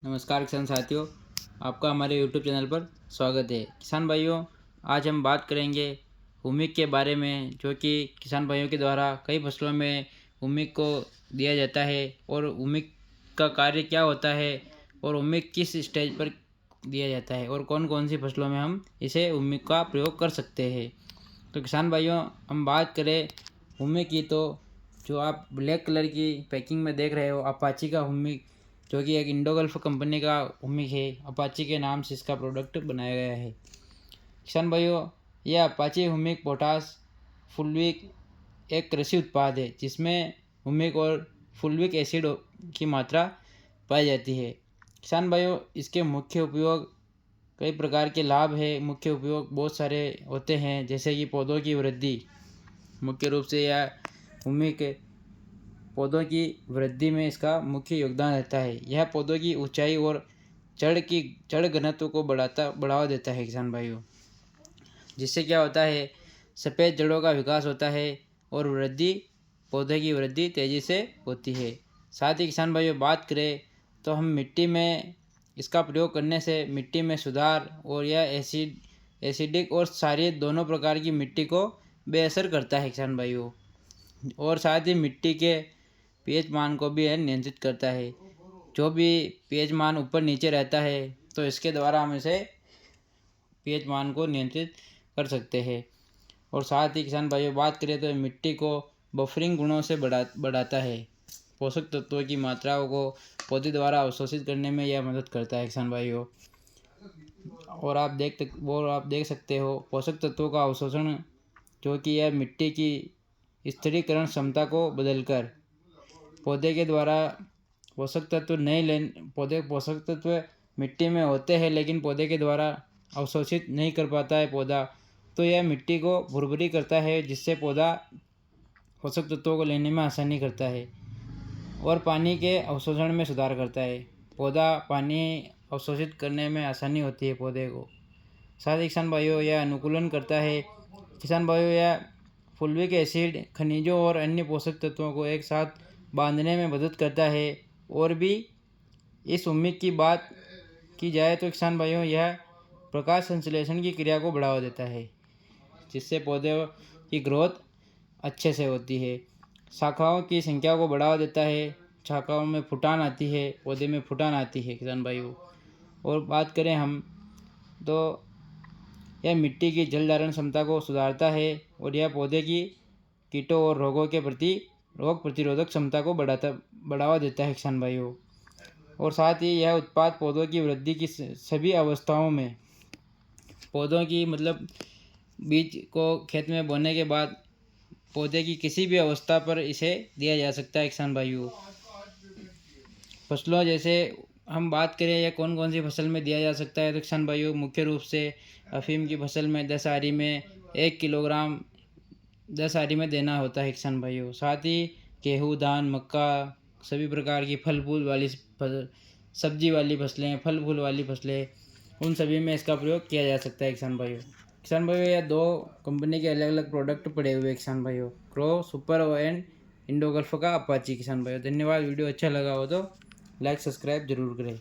नमस्कार किसान साथियों, आपका हमारे यूट्यूब चैनल पर स्वागत है। किसान भाइयों, आज हम बात करेंगे हुमिक के बारे में, जो कि किसान भाइयों के द्वारा कई फसलों में हुमिक को दिया जाता है और हुमिक का कार्य क्या होता है और हुमिक किस स्टेज पर दिया जाता है और कौन कौन सी फसलों में हम इसे हुमिक का प्रयोग कर सकते हैं। तो किसान भाइयों, हम बात करें हुमिक की, तो जो आप ब्लैक कलर की पैकिंग में देख रहे हो, अपाची का हुमिक, जो कि एक इंडोगल्फ कंपनी का हुमिक है। अपाची के नाम से इसका प्रोडक्ट बनाया गया है। किसान भाइयों, यह अपाची हुमिक पोटास फुलविक एक कृषि उत्पाद है जिसमें हुमिक और फुलविक एसिड की मात्रा पाई जाती है। किसान भाइयों, इसके मुख्य उपयोग, कई प्रकार के लाभ है। मुख्य उपयोग बहुत सारे होते हैं, जैसे कि पौधों की वृद्धि। मुख्य रूप से यह हुमिक पौधों की वृद्धि में इसका मुख्य योगदान रहता है। यह पौधों की ऊंचाई और जड़ घनत्व को बढ़ावा देता है किसान भाइयों, जिससे क्या होता है, सफ़ेद जड़ों का विकास होता है और पौधे की वृद्धि तेज़ी से होती है। साथ ही किसान भाइयों, बात करें तो हम मिट्टी में इसका प्रयोग करने से मिट्टी में सुधार, और यह एसिडिक और क्षारीय दोनों प्रकार की मिट्टी को बेअसर करता है किसान भाइयों। और साथ ही मिट्टी के पीएच मान को भी यह नियंत्रित करता है। जो भी पीएच मान ऊपर नीचे रहता है, तो इसके द्वारा हम इसे पीएच मान को नियंत्रित कर सकते हैं। और साथ ही किसान भाइयों, बात करें तो मिट्टी को बफरिंग गुणों से बढ़ाता है। पोषक तत्वों की मात्राओं को पौधे द्वारा अवशोषित करने में यह मदद करता है किसान भाइयों। और आप देख सकते हो पोषक तत्वों का अवशोषण, जो कि यह मिट्टी की स्थिरीकरण क्षमता को बदलकर पौधे के द्वारा पोषक तत्व मिट्टी में होते हैं, लेकिन पौधे के द्वारा अवशोषित नहीं कर पाता है पौधा, तो यह मिट्टी को भुरभुरी करता है, जिससे पौधा पोषक तत्वों को लेने में आसानी करता है और पानी के अवशोषण में सुधार करता है। पौधा पानी अवशोषित करने में आसानी होती है पौधे को। साथ ही किसान भाइयों, यह अनुकूलन करता है। किसान भाइयों, यह फुलविक एसिड, खनिजों और अन्य पोषक तत्वों को एक साथ बांधने में मदद करता है। और भी इस हुमिक की बात की जाए तो किसान भाइयों, यह प्रकाश संश्लेषण की क्रिया को बढ़ावा देता है, जिससे पौधे की ग्रोथ अच्छे से होती है। शाखाओं की संख्या को बढ़ावा देता है। शाखाओं में फुटान आती है, पौधे में फुटान आती है किसान भाइयों। और बात करें हम, तो यह मिट्टी की जल धारण क्षमता को सुधारता है और यह पौधे की कीटों और रोगों के प्रति रोग प्रतिरोधक क्षमता को बढ़ावा देता है किसान भाइयों। और साथ ही यह उत्पाद पौधों की वृद्धि की सभी अवस्थाओं में, पौधों की बीज को खेत में बोने के बाद पौधे की किसी भी अवस्था पर इसे दिया जा सकता है किसान भाइयों। फसलों, जैसे हम बात करें या कौन कौन सी फसल में दिया जा सकता है, तो किसान भाइयों मुख्य रूप से अफीम की फसल में 10 आरी में 1 किलोग्राम 10 आरी में देना होता है किसान भाइयों। साथ ही गेहूँ, धान, मक्का, सभी प्रकार की सब्जी वाली फसलें, फल फूल वाली फसलें, उन सभी में इसका प्रयोग किया जा सकता है किसान भाइयों। किसान भाइयों, यह 2 कंपनी के अलग अलग प्रोडक्ट पड़े हुए किसान भाइयों, क्रो सुपर एंड इंडोगल्फ का अपाची। किसान भाइयों धन्यवाद। वीडियो अच्छा लगा हो तो लाइक सब्सक्राइब जरूर करें।